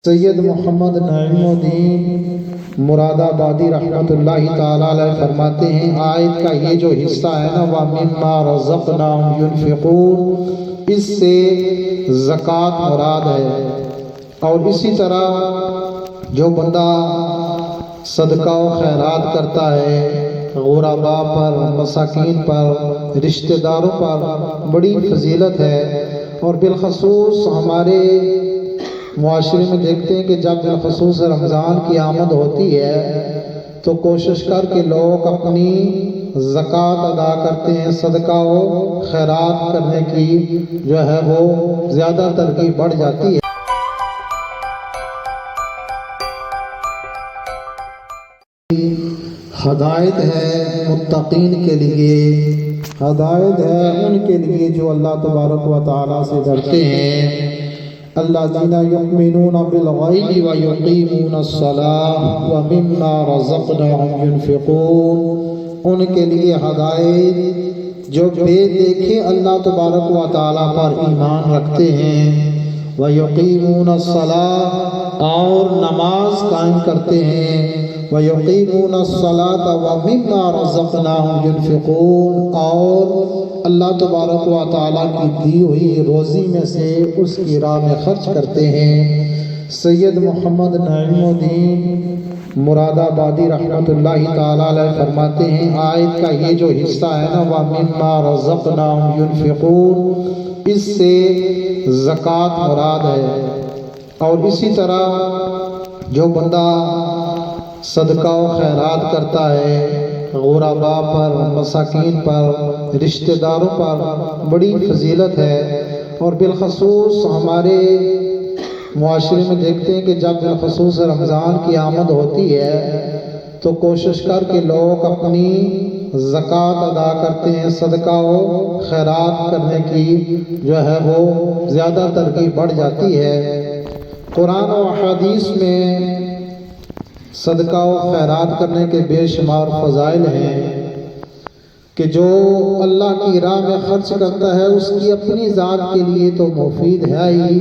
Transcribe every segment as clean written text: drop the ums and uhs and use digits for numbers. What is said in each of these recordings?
سید محمد نعیم الدین مراد آبادی رحمۃ اللہ تعالی علیہ فرماتے ہیں آیت کا یہ جو حصہ ہے نا وَمِمَّا رَزَقْنَاهُمْ يُنْفِقُونَ، اس سے زکوٰۃ مراد ہے۔ اور اسی طرح جو بندہ صدقہ و خیرات کرتا ہے غرباء پر، مساکین پر، رشتہ داروں پر، بڑی فضیلت ہے۔ اور بالخصوص ہمارے معاشرے میں دیکھتے ہیں کہ جب بالخصوص رمضان کی آمد ہوتی ہے تو کوشش کر کے لوگ اپنی زکوٰۃ ادا کرتے ہیں، صدقہ و خیرات کرنے کی جو ہے وہ زیادہ ترغیب بڑھ جاتی ہے۔ ہدایت ہے متقین کے لیے، ہدایت ہے ان کے لیے جو اللہ تبارک و تعالیٰ سے ڈرتے ہیں۔ الذین یؤمنون بالغیب ویقیمون الصلاۃ ومما رزقناہم ینفقون، ان کے لیے ہدایت جو بے دیکھے اللہ تبارک و تعالیٰ پر ایمان رکھتے ہیں، ویقیمون الصلاۃ اور نماز قائم کرتے ہیں، وَيُقِيمُونَ الصَّلَاةَ وَمِمَّا رَزَقْنَاهُمْ يُنْفِقُونَ اور اللہ تبارک و تعالیٰ کی دی ہوئی روزی میں سے اس کی راہ میں خرچ کرتے ہیں۔ سید محمد نعیم الدین مراد آبادی رحمۃ اللہ تعالی علیہ فرماتے ہیں آیت کا یہ جو حصہ ہے نا وَمِمَّا رَزَقْنَاهُمْ يُنْفِقُونَ، اس سے زکوٰۃ مراد ہے۔ اور اسی طرح جو بندہ صدقہ و خیرات کرتا ہے غرباء پر، مساکین پر، رشتہ داروں پر، بڑی فضیلت ہے۔ اور بالخصوص ہمارے معاشرے میں دیکھتے ہیں کہ جب بالخصوص رمضان کی آمد ہوتی ہے تو کوشش کر کے لوگ اپنی زکوٰۃ ادا کرتے ہیں، صدقہ و خیرات کرنے کی جو ہے وہ زیادہ ترغیب بڑھ جاتی ہے۔ قرآن و احادیث میں صدقہ و خیرات کرنے کے بے شمار فضائل ہیں کہ جو اللہ کی راہ میں خرچ کرتا ہے اس کی اپنی ذات کے لیے تو مفید ہے ہی،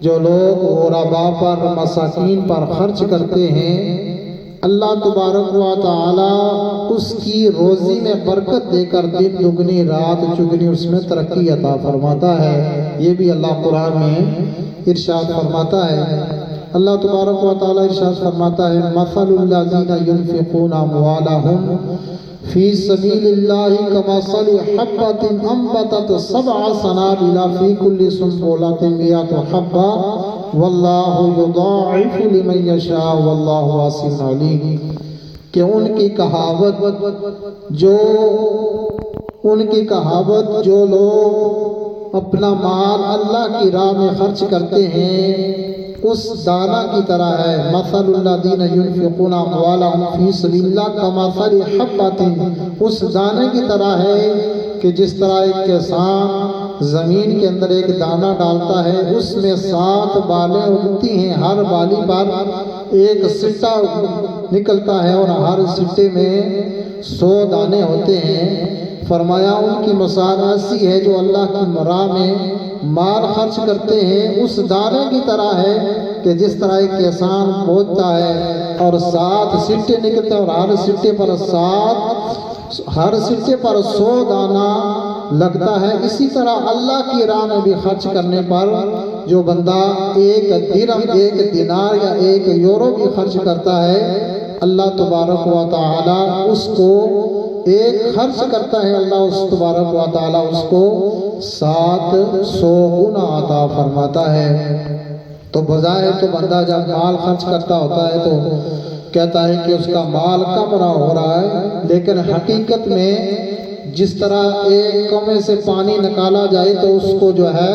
جو لوگ غرباء پر، مساکین پر خرچ کرتے ہیں اللہ تبارک و تعالی اس کی روزی میں برکت دے کر دن دگنی رات چگنی اس میں ترقی عطا فرماتا ہے۔ یہ بھی اللہ قرآن میں ارشاد فرماتا ہے۔ اللہ تبارک و تعالی ارشاد فرماتا ہے مثل الذین ينفقون اموالهم فی سبیل اللہ کمثل حبۃ انبتت سبع سنابل فی کل سنبلۃ مئۃ حبۃ واللہ یضاعف لمن یشاء واللہ واسع علیم، کہ ان کی کہاوت جو لوگ اپنا مال اللہ کی راہ میں خرچ کرتے ہیں اس دانہ کی طرح ہے۔ مثل الذین ينفقون اموالهم فی سبیل اللہ کمثل حبۃ، اس دانے کی طرح ہے کہ جس طرح ایک کسان زمین کے اندر ایک دانہ ڈالتا ہے، اس میں 7 بالیں اگتی ہیں، ہر بالی پر ایک سٹا نکلتا ہے اور ہر سٹے میں 100 دانے ہوتے ہیں۔ فرمایا ان کی مثال ایسی ہے جو اللہ کی راہ میں مال خرچ کرتے ہیں، اس دانے کی طرح ہے کہ جس طرح ایک کسان بوتا ہے اور 7 سٹے نکلتے ہیں اور ہر سٹے پر 100 دانہ لگتا ہے۔ اسی طرح اللہ کی راہ میں بھی خرچ کرنے پر جو بندہ 1 درہم، 1 دینار یا 1 یورو بھی خرچ کرتا ہے اللہ تبارک و تعالی اس کو ایک خرچ کرتا ہے، اللہ اس تبارک و تعالی اس کو 700 گنا عطا فرماتا ہے۔ تو بظاہر تو بندہ جب مال خرچ کرتا ہوتا ہے تو کہتا ہے کہ اس کا مال کم نہ ہو رہا ہے، لیکن حقیقت میں جس طرح ایک کنویں سے پانی نکالا جائے تو اس کو جو ہے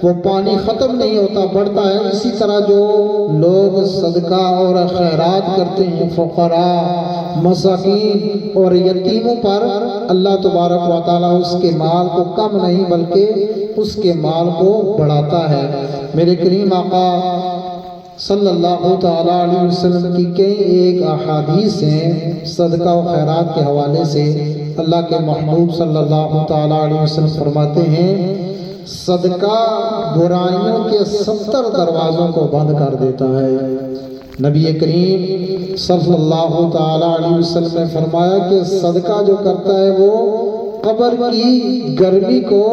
وہ پانی ختم نہیں ہوتا، بڑھتا ہے، اسی طرح جو لوگ صدقہ اور خیرات کرتے ہیں فقراء، مساکین اور یتیموں پر اللہ تبارک و تعالیٰ اس کے مال کو کم نہیں بلکہ اس کے مال کو بڑھاتا ہے۔ میرے کریم آقا صلی اللہ تعالیٰ علیہ وسلم کی کئی ایک احادیث ہیں صدقہ و خیرات کے حوالے سے۔ اللہ کے محبوب صلی اللہ تعالیٰ علیہ وسلم فرماتے ہیں صدقہ برائیوں کے 70 دروازوں کو بند کر دیتا ہے۔ نبی کریم صلی اللہ تعالی علیہ وسلم نے فرمایا کہ صدقہ جو کرتا ہے وہ قبر کی گرمی کو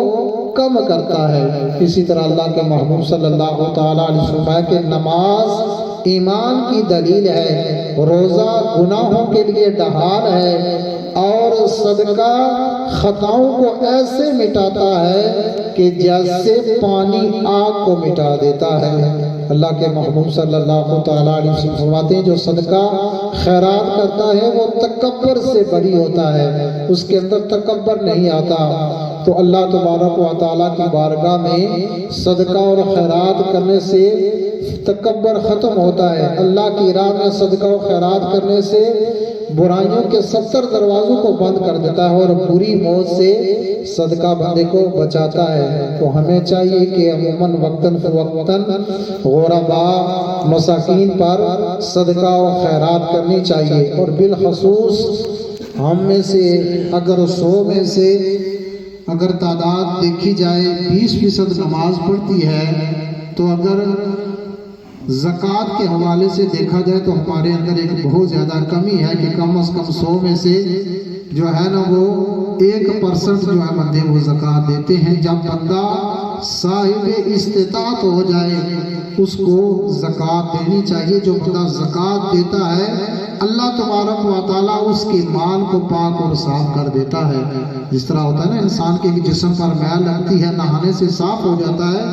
کم کرتا ہے۔ اسی طرح اللہ کے محبوب صلی اللہ تعالی علیہ وسلم نے فرمایا کہ نماز ایمان کی دلیل ہے، روزہ گناہوں کے لیے ڈھال ہے، اور صدقہ خطاؤں کو ایسے مٹاتا ہے کہ جیسے پانی آگ کو مٹا دیتا ہے۔ اللہ کے محبوب صلی اللہ تعالی علیہ وسلم فرماتے ہیں جو صدقہ خیرات کرتا ہے وہ تکبر سے بری ہوتا ہے، اس کے اندر تکبر نہیں آتا۔ تو اللہ تبارک و تعالیٰ کی بارگاہ میں صدقہ اور خیرات کرنے سے تکبر ختم ہوتا ہے۔ اللہ کی راہ میں صدقہ و خیرات کرنے سے برائیوں کے 70 دروازوں کو بند کر دیتا ہے اور بری موت سے صدقہ بندے کو بچاتا ہے۔ تو ہمیں چاہیے کہ عموماً وقتاً فوقتاً غرباء مساکین پر صدقہ و خیرات کرنی چاہیے، اور بالخصوص ہم میں سے اگر 100 میں سے اگر تعداد دیکھی جائے 20% نماز پڑھتی ہے، تو اگر زکوٰۃ کے حوالے سے دیکھا جائے تو ہمارے اندر ایک بہت زیادہ کمی ہے کہ کم از کم 100 میں سے جو ہے نا وہ 1% جو ہے بندے وہ زکوٰۃ دیتے ہیں۔ جب بندہ صاحب استطاعت ہو جائے اس کو زکوٰۃ دینی چاہیے۔ جو بندہ زکوٰۃ دیتا ہے اللہ تبارک و تعالیٰ اس کے مال کو پاک اور صاف کر دیتا ہے۔ جس طرح ہوتا ہے نا انسان کے جسم پر میل لگتی ہے، نہانے سے صاف ہو جاتا ہے،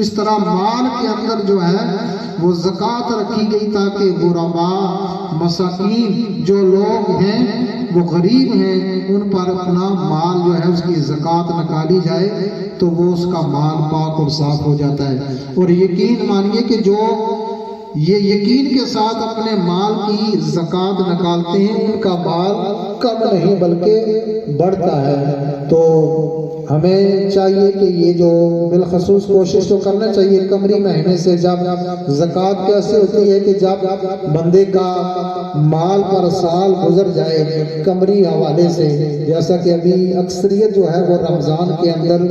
اس طرح مال کے اندر جو ہے وہ زکوٰۃ رکھی گئی تاکہ غرباء مساکین جو لوگ ہیں وہ غریب ہیں ان پر اپنا مال جو ہے اس کی زکوٰۃ نکالی جائے تو وہ اس کا مال پاک اور صاف ہو جاتا ہے۔ اور یقین مانیے کہ جو یہ یقین کے ساتھ اپنے مال کی زکوٰۃ نکالتے ہیں ان کا مال کم نہیں بلکہ بڑھتا ہے۔ تو ہمیں چاہیے کہ یہ جو بالخصوص کوشش تو کرنا چاہیے قمری مہینے سے، جب زکوٰۃ کیسے ہوتی ہے کہ جب بندے کا مال پر سال گزر جائے قمری حوالے سے، جیسا کہ ابھی اکثریت جو ہے وہ رمضان کے اندر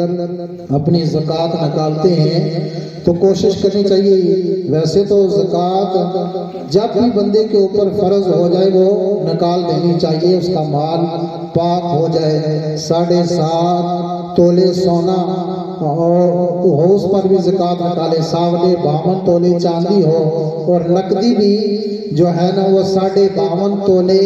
اپنی زکوٰۃ نکالتے ہیں، تو کوشش کرنی چاہیے۔ ویسے تو زکوٰۃ جب بھی بندے کے اوپر فرض ہو جائے وہ نکال دینی چاہیے، اس کا مال پاک ہو جائے۔ 7.5 تولے سونا اور اس پر بھی زکوٰۃ نکالے، 52 تولے چاندی ہو، اور نقدی بھی جو ہے نا وہ 52 تولے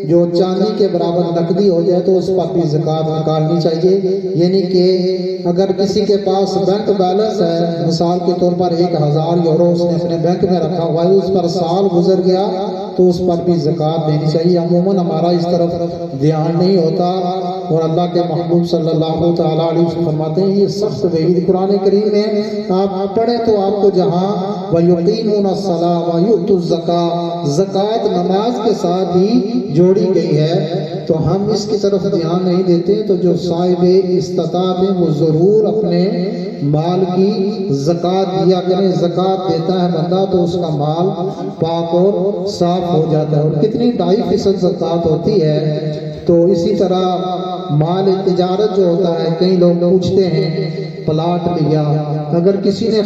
جو چاندی کے برابر نقدی ہو جائے تو اس پر بھی زکوٰۃ نکالنی چاہیے۔ یعنی کہ اگر کسی کے پاس بینک بیلنس ہے، مثال کے طور پر 1000 یورو اس نے اپنے بینک میں رکھا ہوا ہے، اس پر سال گزر گیا تو اس پر بھی زکوٰۃ دینی چاہیے۔ عموماً ہمارا اس طرف دھیان نہیں ہوتا، اور اللہ کے محبوب صلی اللہ تعالیٰ علیہ وسلم فرماتے ہیں یہ سخت وعید قرآن کریم میں آپ پڑھیں تو آپ کو جہاں وَيُقِيمُونَ الصَّلَاةَ وَيُؤْتُوا الزَّكَاةَ زکوٰۃ نماز کے ساتھ ہی جوڑی گئی ہے، تو ہم اس کی طرف دھیان نہیں دیتے۔ تو جو صاحب استطاعت ہیں وہ ضرور اپنے مال کی زکوٰۃ دیا کریں۔ زکوٰۃ دیتا ہے بندہ تو اس کا مال پاک اور صاف ہو جاتا ہے، اور کتنی 2.5% زکوٰۃ ہوتی ہے۔ تو اسی طرح مال تجارت جو ہوتا ہے، کئی لوگ پوچھتے ہیں پلاٹ لیا، اگر کسی نے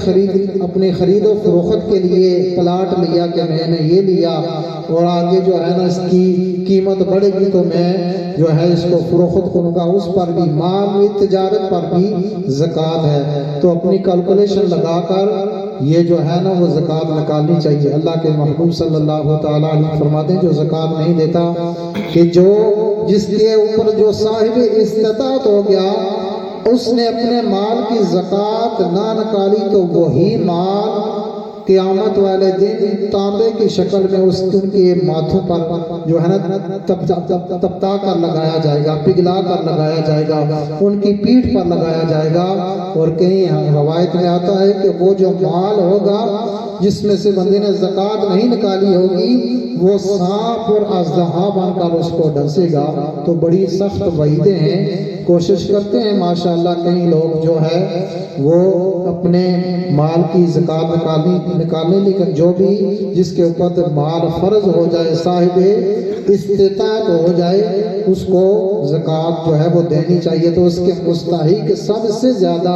اپنے خرید و فروخت کے لیے پلاٹ لیا کہ میں نے یہ لیا اور آگے جو ہے نا اس کی قیمت بڑھے گی تو میں جو ہے اس کو فروخت کروں گا، اس پر بھی مال تجارت پر بھی زکوٰۃ ہے۔ تو اپنی کیلکولیشن لگا کر یہ جو ہے نا وہ زکوٰۃ نکالنی چاہیے۔ اللہ کے محبوب صلی اللہ تعالیٰ علیہ فرماتے ہیں جو زکوٰۃ نہیں دیتا کہ جس کے اوپر جو صاحب استطاعت ہو گیا اس نے اپنے مال کی زکوٰۃ نہ نکالی تو وہی مال قیامت والے دن تانبے کی شکل میں ان کے ماتھوں پر جو ہے نا تپتا کر لگایا جائے گا، پگھلا کر لگایا جائے گا، ان کی پیٹھ پر لگایا جائے گا۔ اور کہیں روایت میں آتا ہے کہ وہ جو مال ہوگا جس میں سے بندے نے زکوٰۃ نہیں نکالی ہوگی وہ سانپ اور اژدہا بن کر اس کو ڈسے گا۔ تو بڑی سخت وعیدیں ہیں۔ کوشش کرتے ہیں ماشاءاللہ کئی لوگ جو ہے وہ اپنے مال کی زکوٰۃ نکالنے، لیکن جو بھی جس کے اوپر مال فرض ہو جائے، صاحب استطاعت ہو جائے، اس کو زکوٰۃ جو ہے وہ دینی چاہیے۔ تو اس کے مستحق سب سے زیادہ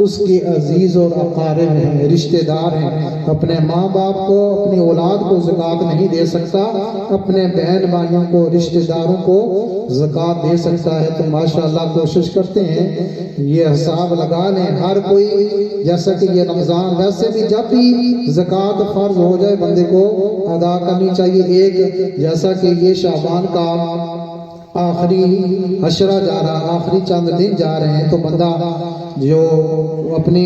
اس کے عزیز اور اقارب ہیں، رشتہ دار ہیں۔ اپنے ماں باپ کو، اپنی اولاد کو زکوٰۃ نہیں دے سکتا، اپنے بہن بھائیوں کو، رشتہ داروں کو زکوٰۃ دے سکتا ہے۔ تو ماشاءاللہ کوشش کرتے ہیں یہ حساب لگا لیں ہر کوئی، جیسا کہ یہ رمضان، ویسے بھی جب بھی زکوٰۃ فرض ہو جائے بندے کو ادا کرنی چاہیے۔ ایک جیسا کہ یہ شعبان کا آخری عشرہ جا رہا، آخری چند دن جا رہے ہیں، تو بندہ جو اپنی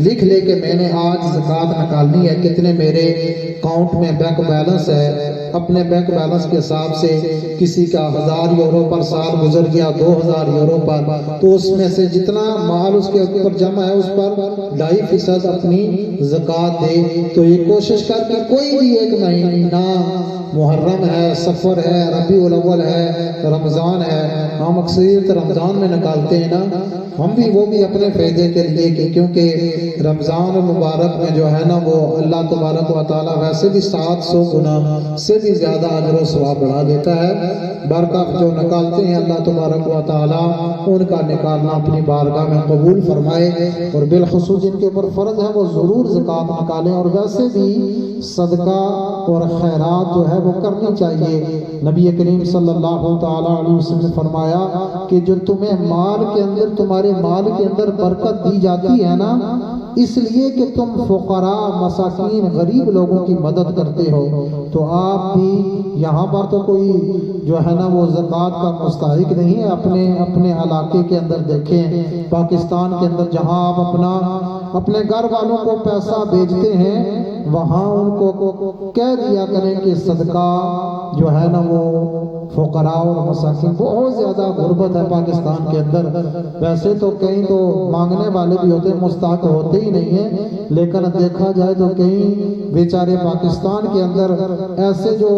لکھ لے کہ میں نے آج زکوٰۃ نکالنی ہے، کتنے میرے اکاؤنٹ میں بینک بیلنس ہے، اپنے بینک بیلنس کے حساب سے کسی کا 1000 یورو پر سال گزر گیا، 2000 یورو پر، تو اس میں سے جتنا مال اس کے اوپر جمع ہے اس پر 2.5% اپنی زکوٰۃ دے۔ تو یہ کوشش کر کے کوئی بھی ایک مہینہ، محرم ہے، سفر ہے، ربیع الاول ہے، رمضان ہے، ہم اکثریت رمضان میں نکالتے ہیں نا، ہم بھی وہ بھی اپنے فائدے کے لیے کہ کیونکہ رمضان المبارک میں جو ہے نا وہ اللہ تبارک و تعالیٰ ویسے بھی 700 گنا سے بھی زیادہ اجر و ثواب بڑھا دیتا ہے۔ برکت جو نکالتے ہیں اللہ تبارک و تعالیٰ ان کا نکالنا اپنی بارگاہ میں قبول فرمائے، اور بالخصوص جن کے اوپر فرض ہے وہ ضرور زکوٰۃ نکالیں، اور ویسے بھی صدقہ اور خیرات جو ہے وہ کرنی چاہیے۔ نبی کریم صلی اللہ تعالیٰ علیہ وسلم نے فرمایا کہ جو تمہیں مال کے اندر، تمہارے مال کے اندر برکت دی جاتی ہے نا، اس لیے کہ تم فقراء، مساکین، غریب لوگوں کی مدد کرتے ہو۔ تو آپ بھی یہاں پر تو کوئی جو ہے نا وہ زکوٰۃ کا مستحق نہیں ہے، اپنے علاقے کے اندر دیکھیں، پاکستان کے اندر جہاں آپ اپنے گھر والوں کو پیسہ بھیجتے ہیں وہاں ان کو کہہ دیا کریں کہ صدقہ جو ہے نا وہ فقراء اور مساکین، بہت زیادہ غربت ہے پاکستان کے اندر۔ ویسے تو کہیں تو مانگنے والے بھی ہوتے ہیں، مستحق ہوتے ہی نہیں ہیں، لیکن دیکھا جائے تو کہیں بیچارے پاکستان کے اندر ایسے جو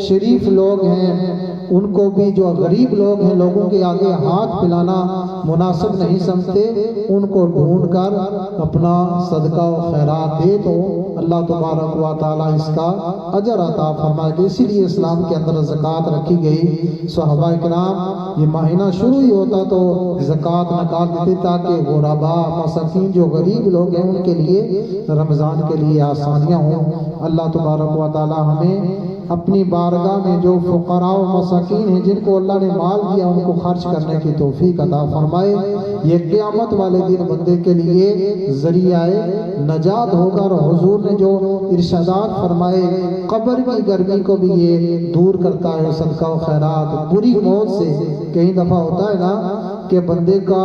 شریف لوگ ہیں ان کو بھی، جو غریب لوگ ہیں، لوگوں کے آگے ہاتھ پھیلانا مناسب نہیں سمجھتے، ان کو ڈھونڈ کر اپنا صدقہ و خیرات دے تو اللہ تبارک و تعالیٰ اس کا اجر عطا فرمائے گا۔ اسی لیے اسلام کے اندر زکوٰۃ رکھی گئی۔ صحابہ کرام یہ مہینہ شروع ہی ہوتا تو زکوٰۃ نکال دیتے تاکہ غرباء، مساکین، جو غریب لوگ ہیں ان کے لیے رمضان کے لیے آسانیاں ہوں۔ اللہ تبارک و تعالیٰ ہمیں اپنی بارگاہ میں جو فقراء و مساکین ہیں جن کو اللہ نے مال دیا ان کو خرچ کرنے کی توفیق عطا فرمائے۔ یہ قیامت والے دن بندے کے لیے ذریعہ نجات ہوگا، اور حضور نے جو ارشادات فرمائے قبر کی گرمی کو بھی یہ دور کرتا ہے صدقہ و خیرات۔ بری موت سے کئی دفعہ ہوتا ہے نا کہ بندے کا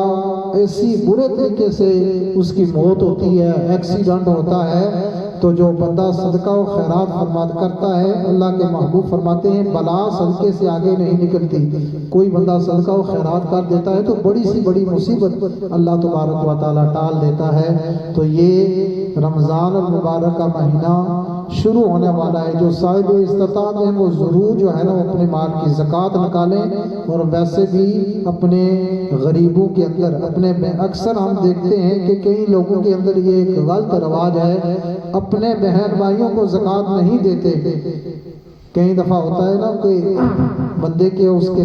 ایسی برے طریقے سے اس کی موت ہوتی ہے، ایکسیڈنٹ ہوتا ہے، تو جو بندہ صدقہ و خیرات فرمات کرتا ہے اللہ کے محبوب فرماتے ہیں بلا صدقے سے آگے نہیں نکلتی۔ کوئی بندہ صدقہ و خیرات کر دیتا ہے تو بڑی سی بڑی مصیبت اللہ تبارک و تعالیٰ ٹال دیتا ہے۔ تو یہ رمضان المبارک کا مہینہ شروع ہونے والا ہے، جو صاحب استطاعت ہیں وہ ضرور جو ہے نا اپنے مال کی زکوٰۃ نکالیں، اور ویسے بھی اپنے غریبوں کے اندر اکثر ہم دیکھتے ہیں کہ کئی لوگوں کے اندر یہ ایک غلط رواج ہے، اپنے بہن بھائیوں کو زکوٰۃ نہیں دیتے۔ کئی دفعہ ہوتا ہے نا کہ بندے کے اس کے